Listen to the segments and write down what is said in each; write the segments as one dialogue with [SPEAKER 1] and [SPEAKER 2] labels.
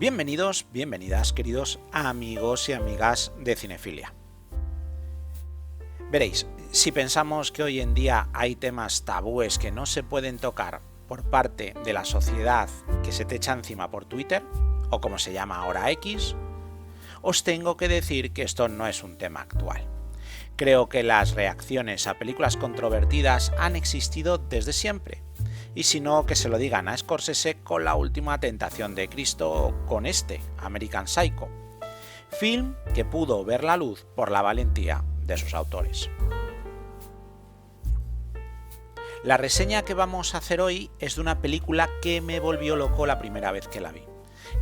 [SPEAKER 1] Bienvenidos, bienvenidas, queridos amigos y amigas de Cinefilia. Veréis, si pensamos que hoy en día hay temas tabúes que no se pueden tocar por parte de la sociedad que se te echa encima por Twitter, o como se llama ahora X, os tengo que decir que esto no es un tema actual. Creo que las reacciones a películas controvertidas han existido desde siempre. Y si no, que se lo digan a Scorsese con La última tentación de Cristo o con American Psycho, film que pudo ver la luz por la valentía de sus autores. La reseña que vamos a hacer hoy es de una película que me volvió loco la primera vez que la vi,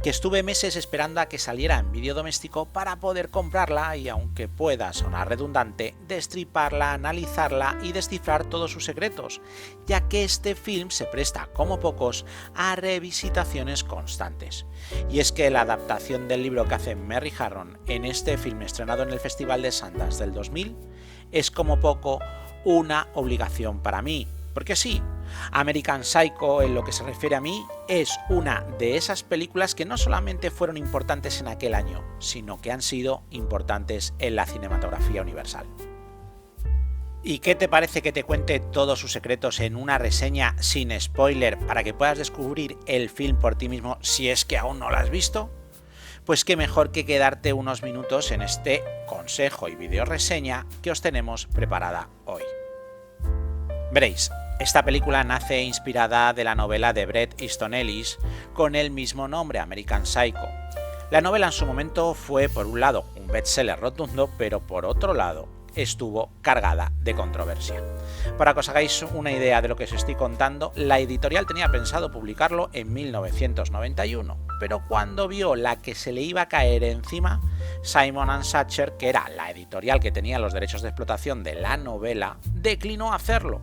[SPEAKER 1] que estuve meses esperando a que saliera en vídeo doméstico para poder comprarla y, aunque pueda sonar redundante, destriparla, analizarla y descifrar todos sus secretos, ya que este film se presta, como pocos, a revisitaciones constantes. Y es que la adaptación del libro que hace Mary Harron en este film estrenado en el Festival de Sundance del 2000 es como poco una obligación para mí. Porque sí, American Psycho, en lo que se refiere a mí, es una de esas películas que no solamente fueron importantes en aquel año, sino que han sido importantes en la cinematografía universal. ¿Y qué te parece que te cuente todos sus secretos en una reseña sin spoiler para que puedas descubrir el film por ti mismo si es que aún no lo has visto? Pues qué mejor que quedarte unos minutos en este consejo y video reseña que os tenemos preparada hoy. Veréis, esta película nace inspirada de la novela de Bret Easton Ellis con el mismo nombre, American Psycho. La novela en su momento fue, por un lado, un bestseller rotundo, pero por otro lado, estuvo cargada de controversia. Para que os hagáis una idea de lo que os estoy contando, la editorial tenía pensado publicarlo en 1991, pero cuando vio la que se le iba a caer encima, Simon & Schuster, que era la editorial que tenía los derechos de explotación de la novela, declinó hacerlo.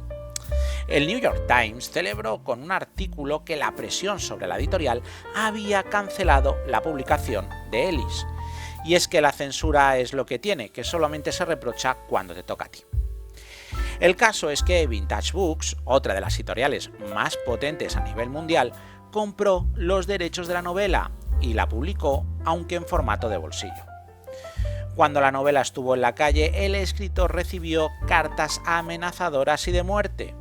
[SPEAKER 1] El New York Times celebró con un artículo que la presión sobre la editorial había cancelado la publicación de Ellis. Y es que la censura es lo que tiene, que solamente se reprocha cuando te toca a ti. El caso es que Vintage Books, otra de las editoriales más potentes a nivel mundial, compró los derechos de la novela y la publicó, aunque en formato de bolsillo. Cuando la novela estuvo en la calle, el escritor recibió cartas amenazadoras y de muerte.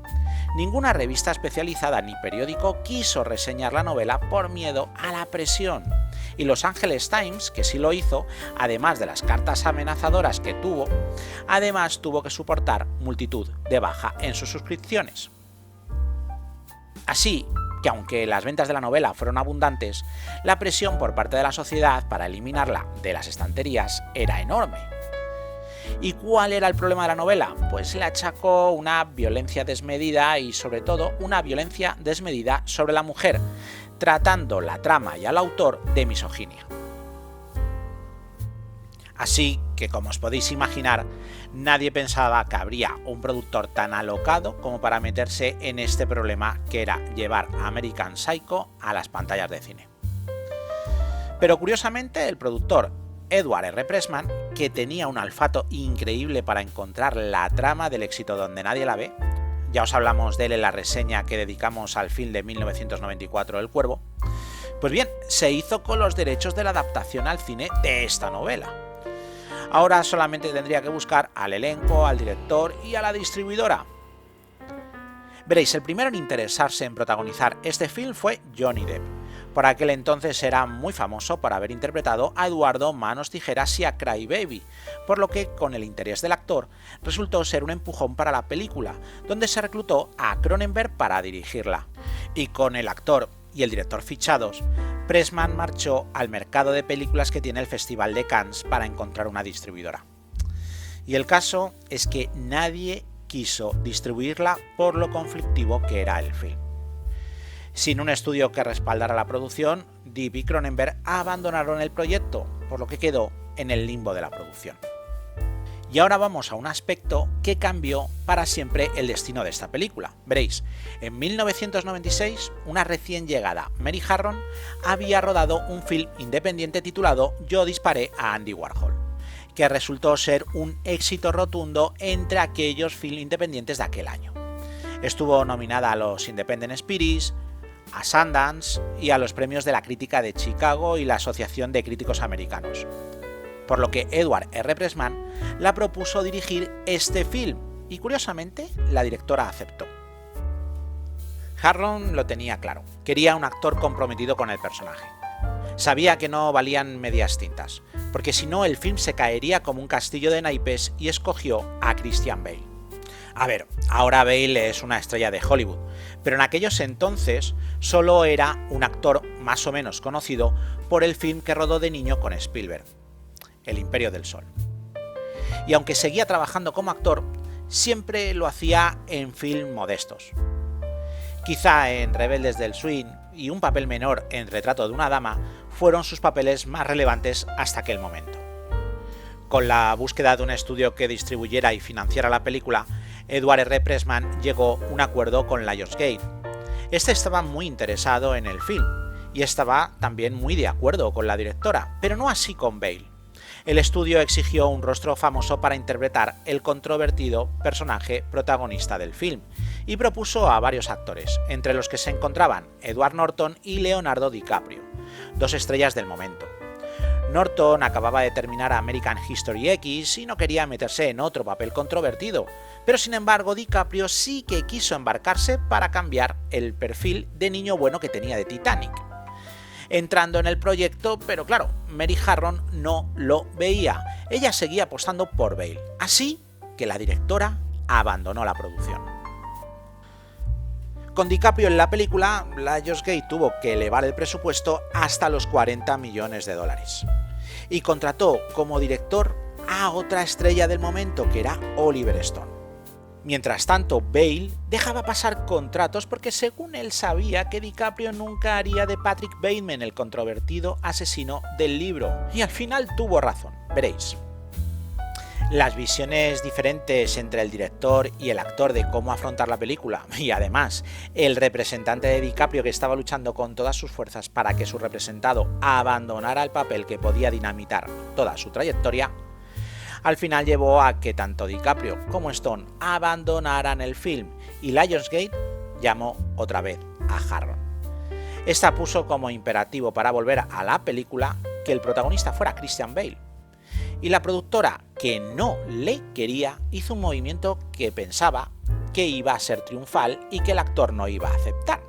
[SPEAKER 1] Ninguna revista especializada ni periódico quiso reseñar la novela por miedo a la presión. Y Los Angeles Times, que sí lo hizo, además de las cartas amenazadoras que tuvo, además tuvo que soportar multitud de baja en sus suscripciones. Así que, aunque las ventas de la novela fueron abundantes, la presión por parte de la sociedad para eliminarla de las estanterías era enorme. ¿Y cuál era el problema de la novela? Pues le achacó una violencia desmedida y, sobre todo, una violencia desmedida sobre la mujer, tratando la trama y al autor de misoginia. Así que, como os podéis imaginar, nadie pensaba que habría un productor tan alocado como para meterse en este problema que era llevar American Psycho a las pantallas de cine. Pero curiosamente, el productor Edward R. Pressman, que tenía un olfato increíble para encontrar la trama del éxito donde nadie la ve, ya os hablamos de él en la reseña que dedicamos al film de 1994 El Cuervo, pues bien, se hizo con los derechos de la adaptación al cine de esta novela. Ahora solamente tendría que buscar al elenco, al director y a la distribuidora. Veréis, el primero en interesarse en protagonizar este film fue Johnny Depp. Por aquel entonces era muy famoso por haber interpretado a Eduardo Manos Tijeras y a Cry Baby, por lo que, con el interés del actor, resultó ser un empujón para la película, donde se reclutó a Cronenberg para dirigirla. Y con el actor y el director fichados, Pressman marchó al mercado de películas que tiene el Festival de Cannes para encontrar una distribuidora. Y el caso es que nadie quiso distribuirla por lo conflictivo que era el film. Sin un estudio que respaldara la producción, Depp y Cronenberg abandonaron el proyecto, por lo que quedó en el limbo de la producción. Y ahora vamos a un aspecto que cambió para siempre el destino de esta película. Veréis, en 1996, una recién llegada Mary Harron había rodado un film independiente titulado Yo disparé a Andy Warhol, que resultó ser un éxito rotundo entre aquellos films independientes de aquel año. Estuvo nominada a los Independent Spirits, a Sundance y a los premios de la crítica de Chicago y la Asociación de Críticos Americanos. Por lo que Edward R. Pressman la propuso dirigir este film y curiosamente la directora aceptó. Harron lo tenía claro, quería un actor comprometido con el personaje. Sabía que no valían medias tintas, porque si no el film se caería como un castillo de naipes y escogió a Christian Bale. A ver, ahora Bale es una estrella de Hollywood, pero en aquellos entonces solo era un actor más o menos conocido por el film que rodó de niño con Spielberg, El Imperio del Sol. Y aunque seguía trabajando como actor, siempre lo hacía en films modestos. Quizá en Rebeldes del Swing y un papel menor en Retrato de una dama fueron sus papeles más relevantes hasta aquel momento. Con la búsqueda de un estudio que distribuyera y financiara la película, Edward R. Pressman llegó a un acuerdo con Lionsgate. Este estaba muy interesado en el film y estaba también muy de acuerdo con la directora, pero no así con Bale. El estudio exigió un rostro famoso para interpretar el controvertido personaje protagonista del film y propuso a varios actores, entre los que se encontraban Edward Norton y Leonardo DiCaprio, dos estrellas del momento. Norton acababa de terminar American History X y no quería meterse en otro papel controvertido, pero sin embargo DiCaprio sí que quiso embarcarse para cambiar el perfil de niño bueno que tenía de Titanic. Entrando en el proyecto, pero claro, Mary Harron no lo veía. Ella seguía apostando por Bale, así que la directora abandonó la producción. Con DiCaprio en la película, Lionsgate tuvo que elevar el presupuesto hasta los 40 millones de dólares. Y contrató como director a otra estrella del momento, que era Oliver Stone. Mientras tanto, Bale dejaba pasar contratos porque según él sabía que DiCaprio nunca haría de Patrick Bateman el controvertido asesino del libro. Y al final tuvo razón, veréis. Las visiones diferentes entre el director y el actor de cómo afrontar la película, y además el representante de DiCaprio que estaba luchando con todas sus fuerzas para que su representado abandonara el papel que podía dinamitar toda su trayectoria, al final llevó a que tanto DiCaprio como Stone abandonaran el film y Lionsgate llamó otra vez a Harron. Esta puso como imperativo para volver a la película que el protagonista fuera Christian Bale. Y la productora, que no le quería, hizo un movimiento que pensaba que iba a ser triunfal y que el actor no iba a aceptar.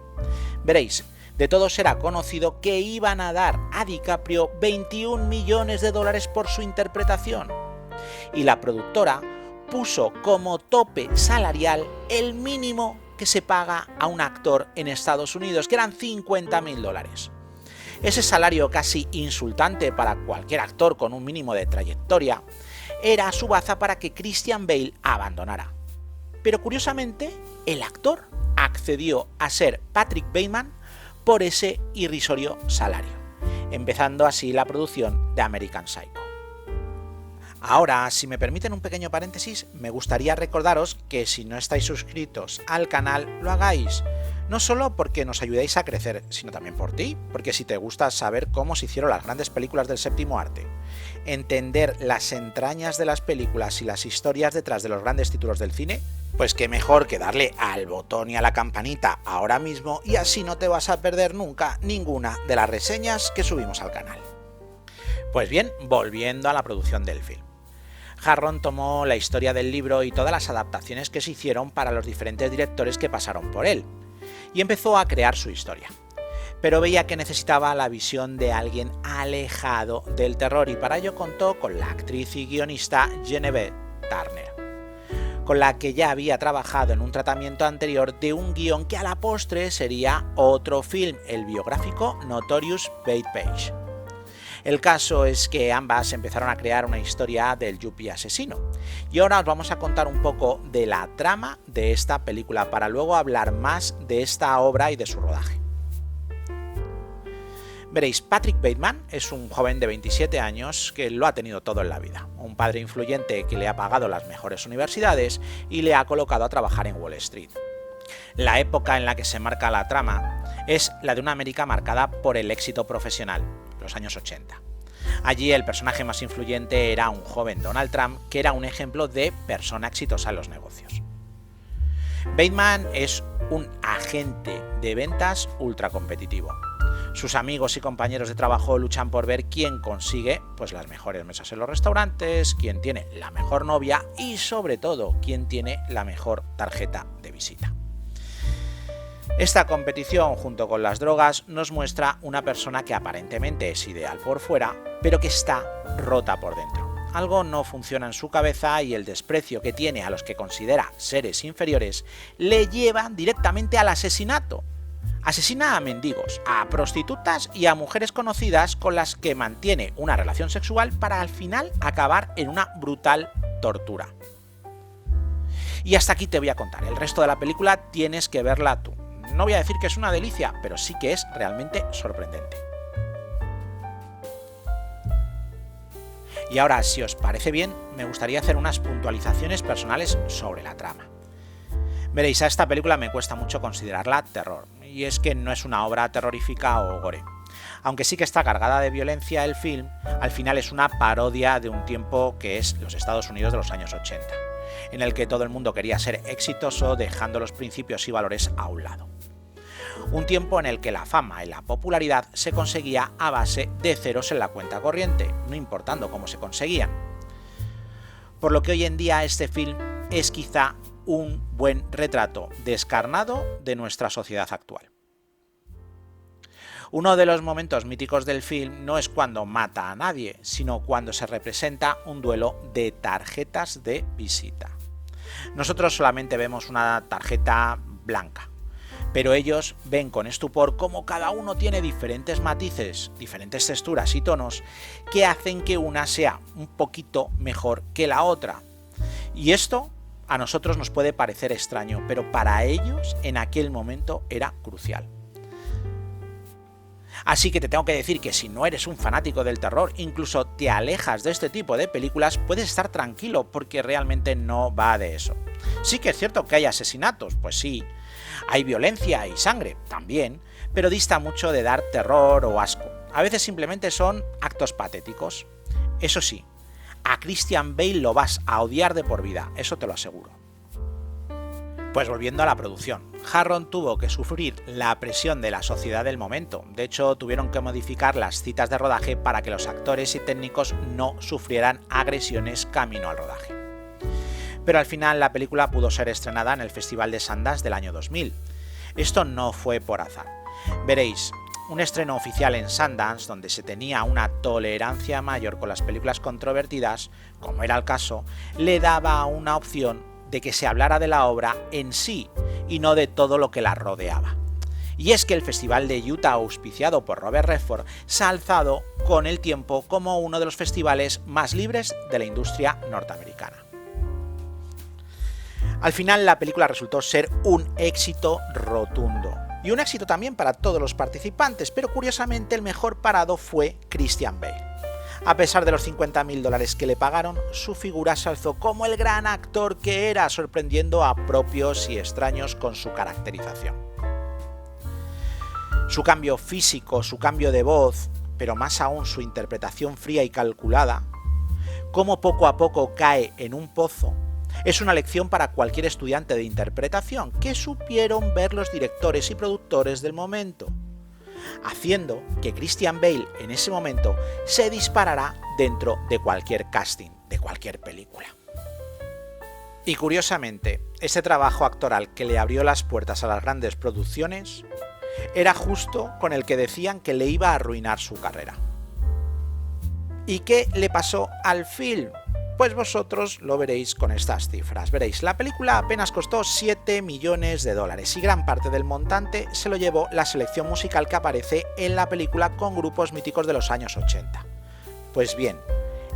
[SPEAKER 1] Veréis, de todos era conocido que iban a dar a DiCaprio 21 millones de dólares por su interpretación. Y la productora puso como tope salarial el mínimo que se paga a un actor en Estados Unidos, que eran 50.000 dólares. Ese salario casi insultante para cualquier actor con un mínimo de trayectoria era su baza para que Christian Bale abandonara. Pero curiosamente, el actor accedió a ser Patrick Bateman por ese irrisorio salario, empezando así la producción de American Psycho. Ahora, si me permiten un pequeño paréntesis, me gustaría recordaros que si no estáis suscritos al canal, lo hagáis. No solo porque nos ayudéis a crecer, sino también por ti, porque si te gusta saber cómo se hicieron las grandes películas del séptimo arte, entender las entrañas de las películas y las historias detrás de los grandes títulos del cine, pues qué mejor que darle al botón y a la campanita ahora mismo y así no te vas a perder nunca ninguna de las reseñas que subimos al canal. Pues bien, volviendo a la producción del film. Harron tomó la historia del libro y todas las adaptaciones que se hicieron para los diferentes directores que pasaron por él, y empezó a crear su historia. Pero veía que necesitaba la visión de alguien alejado del terror y para ello contó con la actriz y guionista Genevieve Turner, con la que ya había trabajado en un tratamiento anterior de un guión que a la postre sería otro film, el biográfico Notorious Bad-Page. El caso es que ambas empezaron a crear una historia del yuppie asesino. Y ahora os vamos a contar un poco de la trama de esta película para luego hablar más de esta obra y de su rodaje. Veréis, Patrick Bateman es un joven de 27 años que lo ha tenido todo en la vida. Un padre influyente que le ha pagado las mejores universidades y le ha colocado a trabajar en Wall Street. La época en la que se marca la trama es la de una América marcada por el éxito profesional, los años 80. Allí el personaje más influyente era un joven Donald Trump, que era un ejemplo de persona exitosa en los negocios. Bateman es un agente de ventas ultra competitivo. Sus amigos y compañeros de trabajo luchan por ver quién consigue pues, las mejores mesas en los restaurantes, quién tiene la mejor novia y sobre todo quién tiene la mejor tarjeta de visita. Esta competición junto con las drogas nos muestra una persona que aparentemente es ideal por fuera, pero que está rota por dentro. Algo no funciona en su cabeza y el desprecio que tiene a los que considera seres inferiores le lleva directamente al asesinato. Asesina a mendigos, a prostitutas y a mujeres conocidas con las que mantiene una relación sexual para al final acabar en una brutal tortura. Y hasta aquí te voy a contar, el resto de la película tienes que verla tú. No voy a decir que es una delicia, pero sí que es realmente sorprendente. Y ahora, si os parece bien, me gustaría hacer unas puntualizaciones personales sobre la trama. Veréis, a esta película me cuesta mucho considerarla terror, y es que no es una obra terrorífica o gore. Aunque sí que está cargada de violencia el film, al final es una parodia de un tiempo que es los Estados Unidos de los años 80, en el que todo el mundo quería ser exitoso dejando los principios y valores a un lado. Un tiempo en el que la fama y la popularidad se conseguía a base de ceros en la cuenta corriente, no importando cómo se conseguían. Por lo que hoy en día este film es quizá un buen retrato descarnado de nuestra sociedad actual. Uno de los momentos míticos del film no es cuando mata a nadie, sino cuando se representa un duelo de tarjetas de visita. Nosotros solamente vemos una tarjeta blanca, pero ellos ven con estupor cómo cada uno tiene diferentes matices, diferentes texturas y tonos que hacen que una sea un poquito mejor que la otra. Y esto a nosotros nos puede parecer extraño, pero para ellos en aquel momento era crucial. Así que te tengo que decir que si no eres un fanático del terror, incluso te alejas de este tipo de películas, puedes estar tranquilo porque realmente no va de eso. Sí que es cierto que hay asesinatos, pues sí, hay violencia y sangre, también, pero dista mucho de dar terror o asco. A veces simplemente son actos patéticos. Eso sí, a Christian Bale lo vas a odiar de por vida, eso te lo aseguro. Pues volviendo a la producción, Harron tuvo que sufrir la presión de la sociedad del momento. De hecho, tuvieron que modificar las citas de rodaje para que los actores y técnicos no sufrieran agresiones camino al rodaje. Pero al final la película pudo ser estrenada en el Festival de Sundance del año 2000. Esto no fue por azar. Veréis, un estreno oficial en Sundance, donde se tenía una tolerancia mayor con las películas controvertidas, como era el caso, le daba una opción de que se hablara de la obra en sí y no de todo lo que la rodeaba. Y es que el Festival de Utah, auspiciado por Robert Redford, se ha alzado con el tiempo como uno de los festivales más libres de la industria norteamericana. Al final la película resultó ser un éxito rotundo. Y un éxito también para todos los participantes, pero curiosamente el mejor parado fue Christian Bale. A pesar de los $50.000 que le pagaron, su figura se alzó como el gran actor que era, sorprendiendo a propios y extraños con su caracterización. Su cambio físico, su cambio de voz, pero más aún su interpretación fría y calculada, cómo poco a poco cae en un pozo, es una lección para cualquier estudiante de interpretación que supieron ver los directores y productores del momento, haciendo que Christian Bale en ese momento se disparara dentro de cualquier casting, de cualquier película. Y curiosamente, ese trabajo actoral que le abrió las puertas a las grandes producciones era justo con el que decían que le iba a arruinar su carrera. ¿Y qué le pasó al film? Pues vosotros lo veréis con estas cifras. Veréis, la película apenas costó $7 millones y gran parte del montante se lo llevó la selección musical que aparece en la película con grupos míticos de los años 80. Pues bien,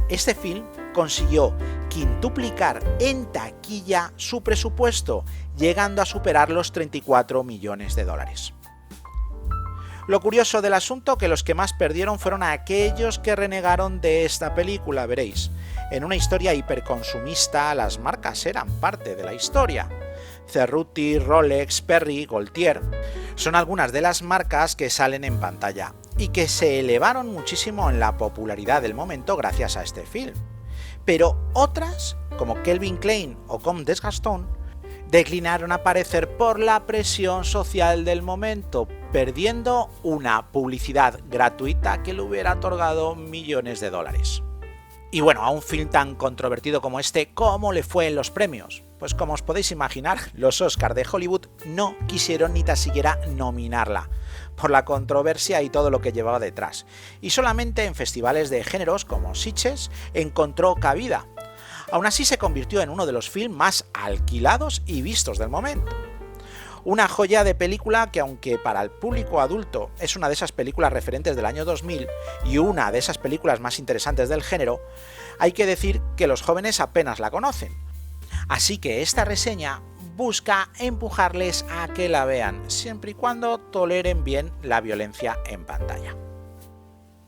[SPEAKER 1] este film consiguió quintuplicar en taquilla su presupuesto, llegando a superar los $34 millones. Lo curioso del asunto que los que más perdieron fueron aquellos que renegaron de esta película, veréis. En una historia hiperconsumista, las marcas eran parte de la historia. Cerruti, Rolex, Perry, Gaultier son algunas de las marcas que salen en pantalla y que se elevaron muchísimo en la popularidad del momento gracias a este film. Pero otras, como Calvin Klein o Comme des Garçons, declinaron aparecer por la presión social del momento, perdiendo una publicidad gratuita que le hubiera otorgado millones de dólares. Y bueno, a un film tan controvertido como este, ¿cómo le fue en los premios? Pues como os podéis imaginar, los Oscars de Hollywood no quisieron ni tan siquiera nominarla, por la controversia y todo lo que llevaba detrás. Y solamente en festivales de géneros como Sitges encontró cabida. Aún así se convirtió en uno de los films más alquilados y vistos del momento. Una joya de película que, aunque para el público adulto es una de esas películas referentes del año 2000 y una de esas películas más interesantes del género, hay que decir que los jóvenes apenas la conocen. Así que esta reseña busca empujarles a que la vean, siempre y cuando toleren bien la violencia en pantalla.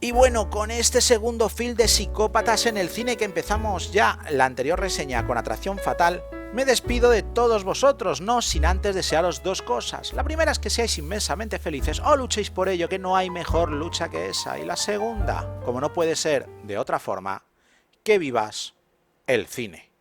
[SPEAKER 1] Y bueno, con este segundo film de psicópatas en el cine que empezamos ya la anterior reseña con Atracción Fatal, me despido de todos vosotros, no sin antes desearos dos cosas. La primera es que seáis inmensamente felices o luchéis por ello, que no hay mejor lucha que esa. Y la segunda, como no puede ser de otra forma, que vivas el cine.